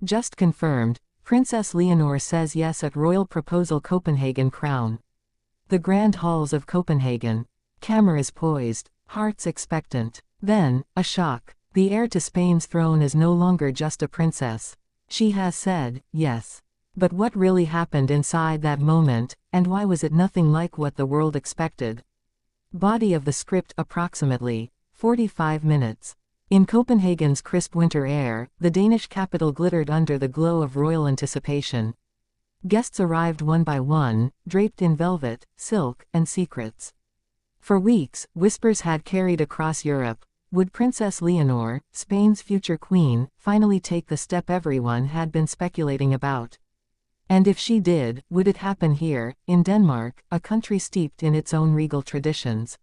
Just confirmed, Princess Leonor says yes at royal proposal. Copenhagen crown. The grand halls of Copenhagen. Cameras poised, hearts expectant. Then, a shock. The heir to Spain's throne is no longer just a princess. She has said, yes. But what really happened inside that moment, and why was it nothing like what the world expected? Body of the script approximately 45 minutes. In Copenhagen's crisp winter air, the Danish capital glittered under the glow of royal anticipation. Guests arrived one by one, draped in velvet, silk, and secrets. For weeks, whispers had carried across Europe. Would Princess Leonor, Spain's future queen, finally take the step everyone had been speculating about? And if she did, would it happen here, in Denmark, a country steeped in its own regal traditions?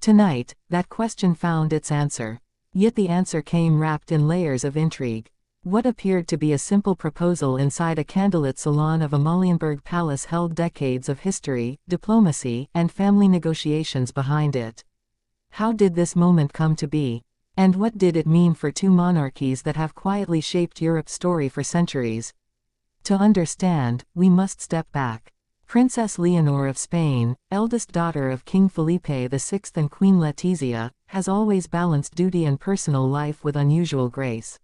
Tonight, that question found its answer. Yet the answer came wrapped in layers of intrigue. What appeared to be a simple proposal inside a candlelit salon of Amalienborg Palace held decades of history, diplomacy, and family negotiations behind it. How did this moment come to be? And what did it mean for two monarchies that have quietly shaped Europe's story for centuries? To understand, we must step back. Princess Leonor of Spain, eldest daughter of King Felipe VI and Queen Letizia, has always balanced duty and personal life with unusual grace.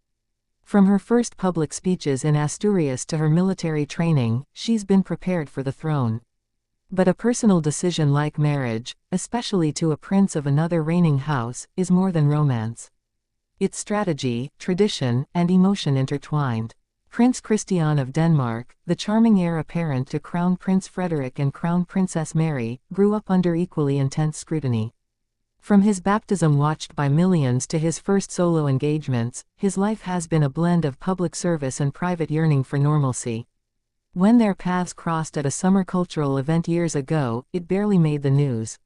From her first public speeches in Asturias to her military training, she's been prepared for the throne. But a personal decision like marriage, especially to a prince of another reigning house, is more than romance. It's strategy, tradition, and emotion intertwined. Prince Christian of Denmark, the charming heir apparent to Crown Prince Frederik and Crown Princess Mary, grew up under equally intense scrutiny. From his baptism watched by millions to his first solo engagements, his life has been a blend of public service and private yearning for normalcy. When their paths crossed at a summer cultural event years ago, it barely made the news.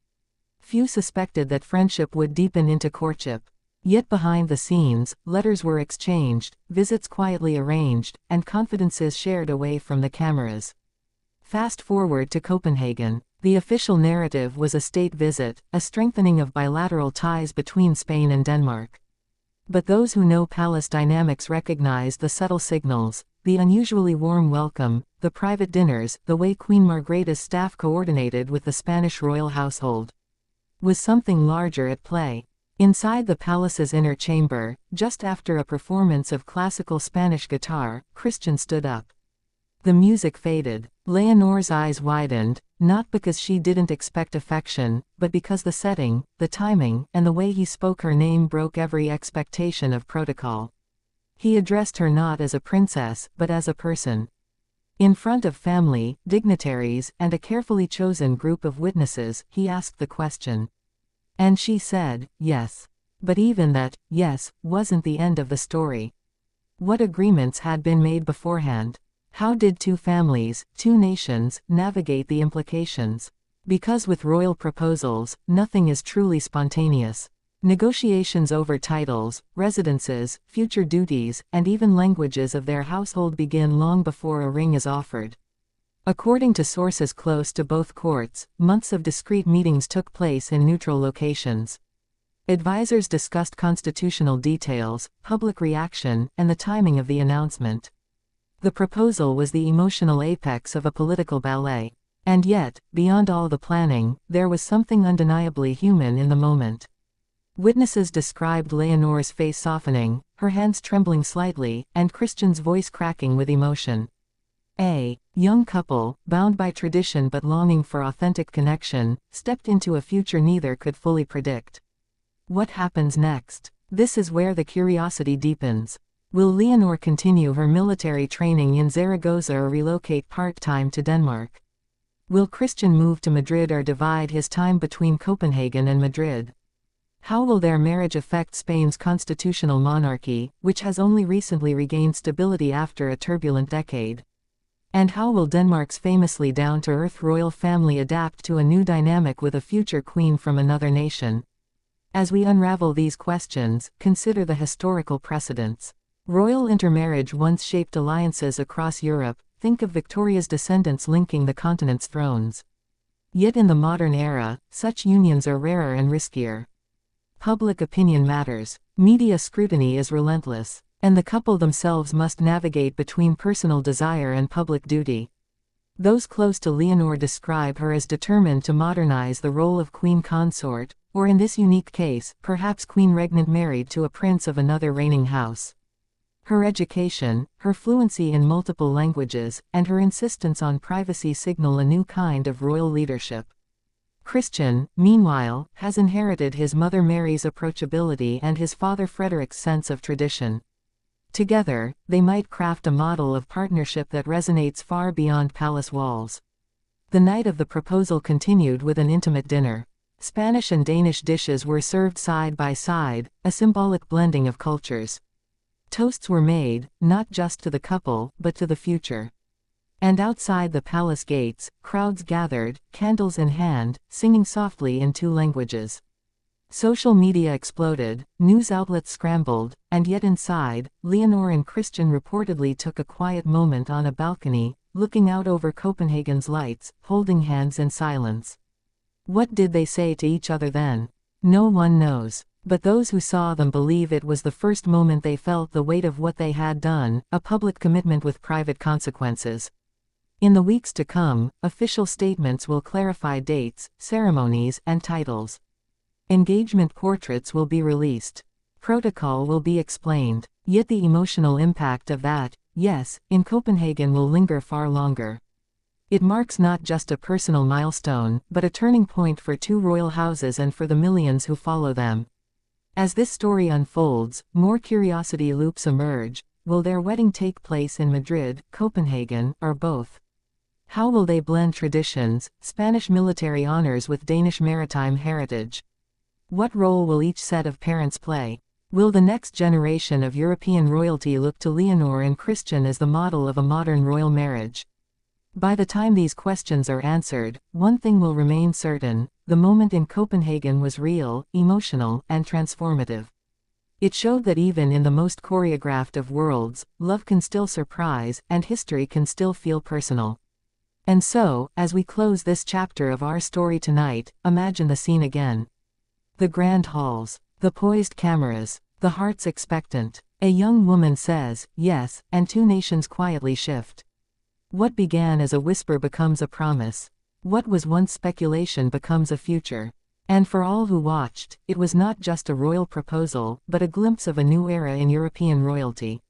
Few suspected that friendship would deepen into courtship. Yet behind the scenes, letters were exchanged, visits quietly arranged, and confidences shared away from the cameras. Fast forward to Copenhagen. The official narrative was a state visit, a strengthening of bilateral ties between Spain and Denmark. But those who know palace dynamics recognize the subtle signals, the unusually warm welcome, the private dinners, the way Queen Margrethe's staff coordinated with the Spanish royal household. Was something larger at play? Inside the palace's inner chamber, just after a performance of classical Spanish guitar, Christian stood up. The music faded. Leonor's eyes widened, not because she didn't expect affection, but because the setting, the timing, and the way he spoke her name broke every expectation of protocol. He addressed her not as a princess, but as a person. In front of family, dignitaries, and a carefully chosen group of witnesses, he asked the question. And she said, yes. But even that, yes, wasn't the end of the story. What agreements had been made beforehand? How did two families, two nations, navigate the implications? Because with royal proposals, nothing is truly spontaneous. Negotiations over titles, residences, future duties, and even languages of their household begin long before a ring is offered. According to sources close to both courts, months of discreet meetings took place in neutral locations. Advisors discussed constitutional details, public reaction, and the timing of the announcement. The proposal was the emotional apex of a political ballet. And yet, beyond all the planning, there was something undeniably human in the moment. Witnesses described Leonor's face softening, her hands trembling slightly, and Christian's voice cracking with emotion. A young couple, bound by tradition but longing for authentic connection, stepped into a future neither could fully predict. What happens next? This is where the curiosity deepens. Will Leonor continue her military training in Zaragoza or relocate part-time to Denmark? Will Christian move to Madrid or divide his time between Copenhagen and Madrid? How will their marriage affect Spain's constitutional monarchy, which has only recently regained stability after a turbulent decade? And how will Denmark's famously down-to-earth royal family adapt to a new dynamic with a future queen from another nation? As we unravel these questions, consider the historical precedents. Royal intermarriage once shaped alliances across Europe. Think of Victoria's descendants linking the continent's thrones. Yet in the modern era, such unions are rarer and riskier. Public opinion matters. Media scrutiny is relentless. and the couple themselves must navigate between personal desire and public duty. Those close to Leonor describe her as determined to modernize the role of queen consort, or in this unique case, perhaps queen regnant married to a prince of another reigning house. Her education, her fluency in multiple languages, and her insistence on privacy signal a new kind of royal leadership. Christian, meanwhile, has inherited his mother Mary's approachability and his father Frederick's sense of tradition. Together, they might craft a model of partnership that resonates far beyond palace walls. The night of the proposal continued with an intimate dinner. Spanish and Danish dishes were served side by side, a symbolic blending of cultures. Toasts were made, not just to the couple, but to the future. And outside the palace gates, crowds gathered, candles in hand, singing softly in two languages. Social media exploded, news outlets scrambled, and yet inside, Leonor and Christian reportedly took a quiet moment on a balcony, looking out over Copenhagen's lights, holding hands in silence. What did they say to each other then? No one knows. But those who saw them believe it was the first moment they felt the weight of what they had done, a public commitment with private consequences. In the weeks to come, official statements will clarify dates, ceremonies, and titles. Engagement portraits will be released. Protocol will be explained. Yet the emotional impact of that, yes, in Copenhagen will linger far longer. It marks not just a personal milestone, but a turning point for two royal houses and for the millions who follow them. As this story unfolds, more curiosity loops emerge. Will their wedding take place in Madrid, Copenhagen, or both? How will they blend traditions, Spanish military honors with Danish maritime heritage? What role will each set of parents play? Will the next generation of European royalty look to Leonor and Christian as the model of a modern royal marriage? By the time these questions are answered, one thing will remain certain: the moment in Copenhagen was real, emotional, and transformative. It showed that even in the most choreographed of worlds, love can still surprise, and history can still feel personal. And so, as we close this chapter of our story tonight, imagine the scene again. The grand halls, the poised cameras, the hearts expectant. A young woman says, yes, and two nations quietly shift. What began as a whisper becomes a promise. What was once speculation becomes a future. And for all who watched, it was not just a royal proposal, but a glimpse of a new era in European royalty.